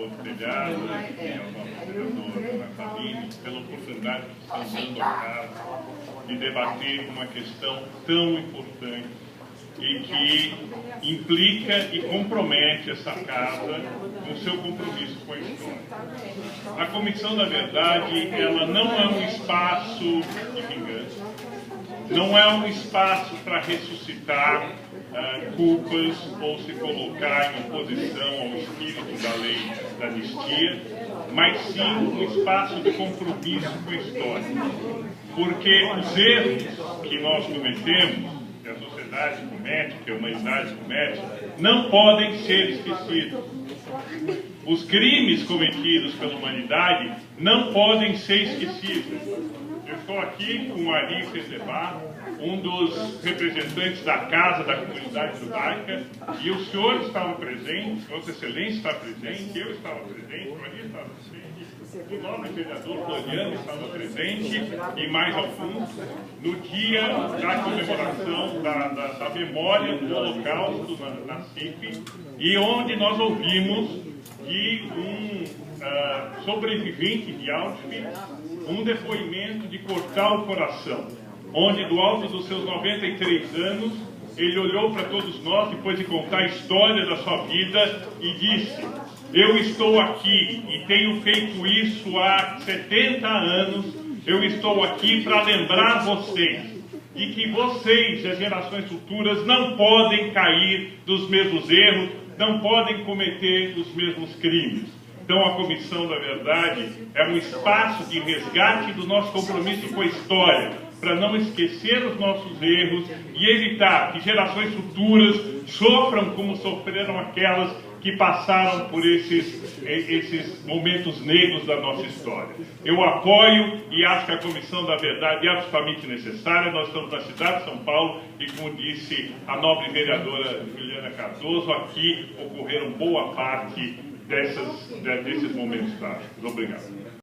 Adolfo Telhado e ao nosso vereador Natalini pela oportunidade que estão dando à casa de debater uma questão tão importante e que implica e compromete essa casa no seu compromisso com a história. A Comissão da Verdade, ela não é um espaço de vingança, não é um espaço para ressuscitar culpas ou se colocar em oposição ao espírito da lei da anistia, mas sim um espaço de compromisso com a história. Porque os erros que nós cometemos, que a sociedade comete, que a humanidade comete, não podem ser esquecidos. Os crimes cometidos pela humanidade não podem ser esquecidos. Eu estou aqui com o Ari Fezebar, um dos representantes da casa da comunidade judaica, e o senhor estava presente, Vossa Excelência está presente, eu estava presente, o Ari estava presente, o nobre vereador Floriano estava presente, e mais alguns, no dia da comemoração da memória do Holocausto na CIP, e onde nós ouvimos de um sobrevivente de Auschwitz um depoimento de cortar o coração, onde do alto dos seus 93 anos, ele olhou para todos nós, depois de contar a história da sua vida, e disse: eu estou aqui e tenho feito isso há 70 anos, eu estou aqui para lembrar vocês de que vocês e as gerações futuras não podem cair dos mesmos erros, não podem cometer os mesmos crimes. Então, a Comissão da Verdade é um espaço de resgate do nosso compromisso com a história, para não esquecer os nossos erros e evitar que gerações futuras sofram como sofreram aquelas que passaram por esses momentos negros da nossa história. Eu apoio e acho que a Comissão da Verdade é absolutamente necessária. Nós estamos na cidade de São Paulo e, como disse a nobre vereadora Juliana Cardoso, aqui ocorreram boa parte desses momentos trágicos. Obrigado.